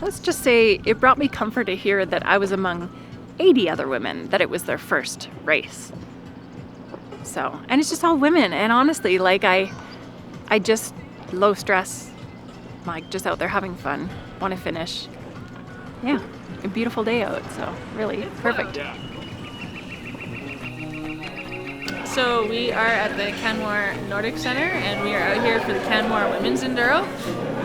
let's just say it brought me comfort to hear that I was among 80 other women that it was their first race. So, and it's just all women, and honestly, like I just low stress, like just out there having fun, want to finish. Yeah, a beautiful day out, so really perfect. So we are at the Canmore Nordic Center, and we are out here for the Canmore Women's Enduro.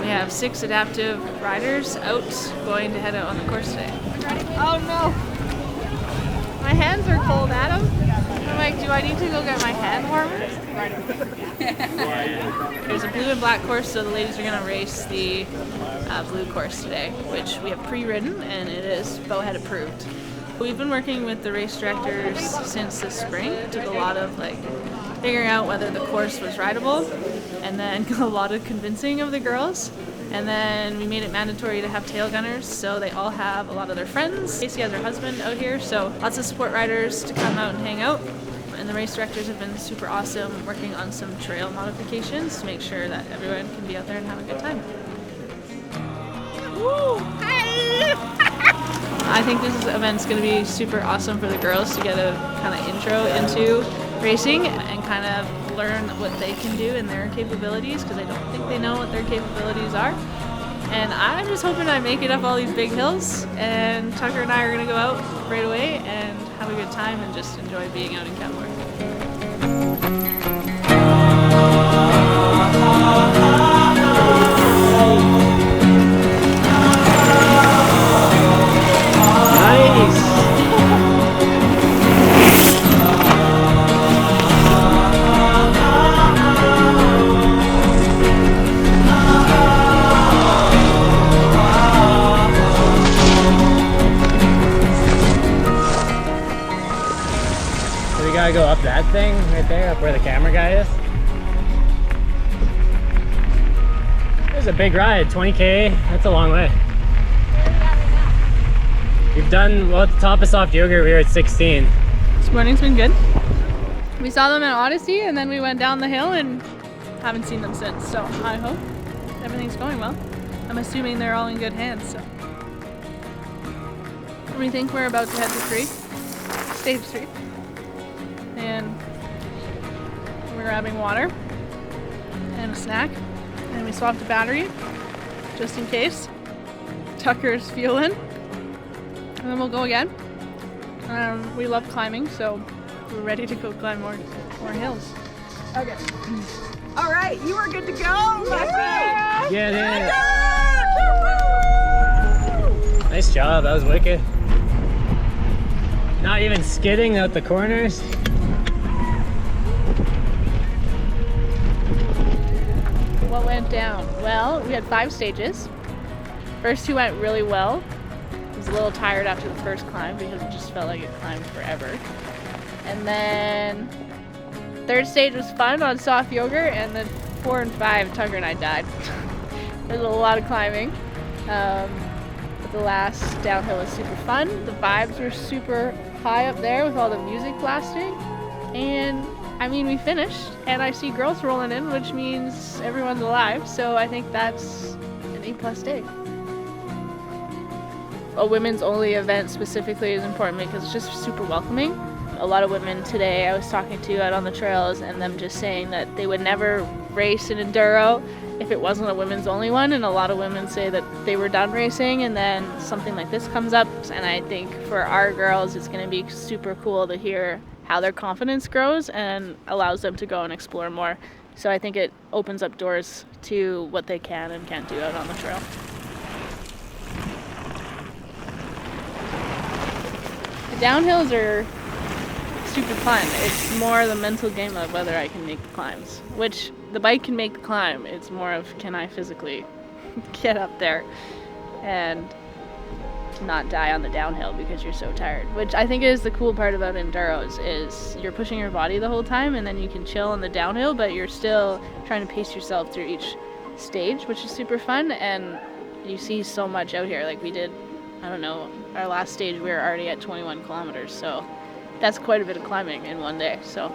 We have 6 adaptive riders out going to head out on the course today. Oh no! My hands are cold, Adam. I'm like, do I need to go get my hand warmers? There's a blue and black course, so the ladies are going to race the blue course today, which we have pre-ridden, and it is Bowhead approved. We've been working with the race directors since this spring. It took a lot of figuring out whether the course was rideable, and then a lot of convincing of the girls. And then we made it mandatory to have tail gunners, so they all have a lot of their friends. Casey has her husband out here, so lots of support riders to come out and hang out. And the race directors have been super awesome working on some trail modifications to make sure that everyone can be out there and have a good time. Woo! I think this event's going to be super awesome for the girls to get a kind of intro into racing and kind of learn what they can do and their capabilities, because I don't think they know what their capabilities are. And I'm just hoping I make it up all these big hills, and Tucker and I are going to go out right away and have a good time and just enjoy being out in Canmore. We gotta go up that thing right there, up where the camera guy is. It's a big ride, 20K, that's a long way. Where are we at right now? We've done, well, at the top of soft yogurt, we were at 16. This morning's been good. We saw them at Odyssey, and then we went down the hill and haven't seen them since. So I hope everything's going well. I'm assuming they're all in good hands. So we think we're about to head to 3, stage 3. And we're grabbing water and a snack, and we swapped a battery just in case. Tucker's fueling, and then we'll go again. We love climbing, so we're ready to go climb more hills. Okay. All right, you are good to go, my friend. Get it! Nice job, that was wicked. Not even skidding out the corners. What went down? Well, we had 5 stages. First 2 went really well. I was a little tired after the first climb because it just felt like it climbed forever. And then 3rd stage was fun on soft yogurt, and then 4 and 5, Tucker and I died. There's a lot of climbing. But the last downhill was super fun. The vibes were super high up there with all the music blasting. And I mean, we finished, and I see girls rolling in, which means everyone's alive, so I think that's an A+ day. A women's only event specifically is important because it's just super welcoming. A lot of women today I was talking to out on the trails, and them just saying that they would never race an enduro if it wasn't a women's only one, and a lot of women say that they were done racing and then something like this comes up, and I think for our girls it's going to be super cool to hear how their confidence grows and allows them to go and explore more. So I think it opens up doors to what they can and can't do out on the trail. The downhills are super fun. It's more the mental game of whether I can make the climbs, which the bike can make the climb. It's more of, can I physically get up there and not die on the downhill because you're so tired, which I think is the cool part about enduros, is you're pushing your body the whole time, and then you can chill on the downhill, but you're still trying to pace yourself through each stage, which is super fun. And you see so much out here. Like we did, I don't know, our last stage we were already at 21 kilometers, so that's quite a bit of climbing in one day. So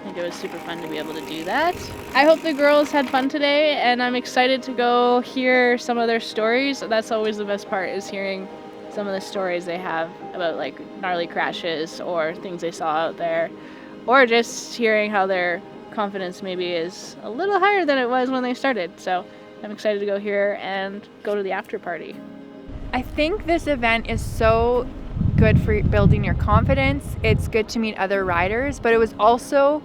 think it was super fun to be able to do that. I hope the girls had fun today, and I'm excited to go hear some of their stories. That's always the best part, is hearing some of the stories they have about like gnarly crashes or things they saw out there, or just hearing how their confidence maybe is a little higher than it was when they started. So I'm excited to go here and go to the after party. I think this event is so good for building your confidence. It's good to meet other riders, but it was also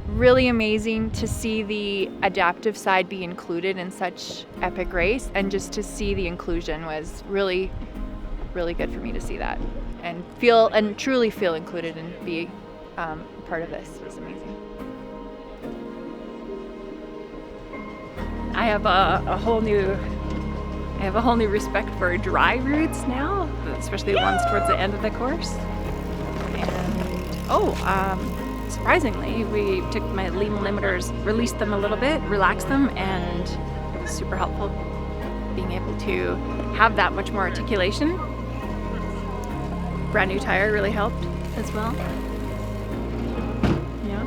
really amazing to see the adaptive side be included in such epic race, and just to see the inclusion was really, really good for me to see that and truly feel included and be part of this. It was amazing. I have a whole new respect for dry routes now, especially the ones towards the end of the course. And surprisingly, we took my lean limiters, released them a little bit, relaxed them, and it was super helpful being able to have that much more articulation. Brand new tire really helped as well. Yeah.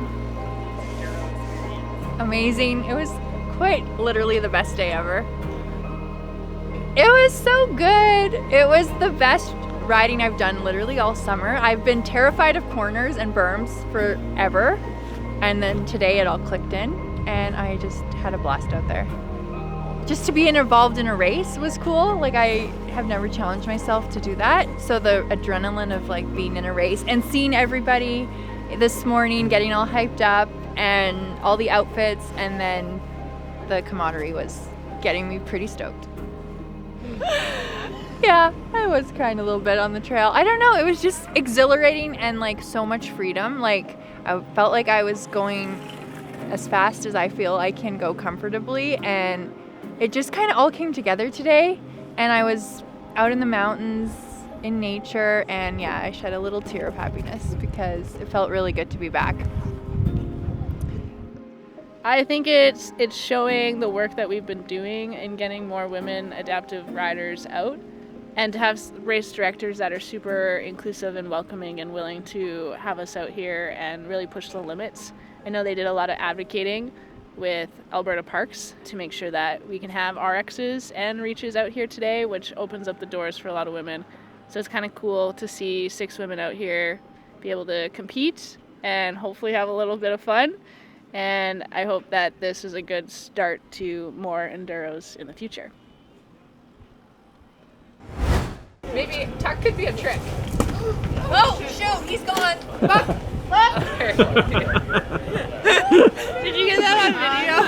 Amazing. It was quite literally the best day ever. It was so good. It was the best riding I've done literally all summer. I've been terrified of corners and berms forever, and then today it all clicked in, and I just had a blast out there. Just to be involved in a race was cool. Like, I have never challenged myself to do that. So the adrenaline of like being in a race and seeing everybody this morning getting all hyped up and all the outfits, and then the camaraderie was getting me pretty stoked. Yeah, I was crying a little bit on the trail. I don't know, it was just exhilarating and like so much freedom. Like, I felt like I was going as fast as I feel I can go comfortably, and it just kind of all came together today. And I was out in the mountains in nature, and yeah, I shed a little tear of happiness because it felt really good to be back. I think it's showing the work that we've been doing in getting more women adaptive riders out, and to have race directors that are super inclusive and welcoming and willing to have us out here and really push the limits. I know they did a lot of advocating with Alberta Parks to make sure that we can have RXs and reaches out here today, which opens up the doors for a lot of women. So it's kind of cool to see 6 women out here be able to compete and hopefully have a little bit of fun. And I hope that this is a good start to more enduros in the future. Maybe tuck could be a trick. Oh, shoot, he's gone. Did you get that on video?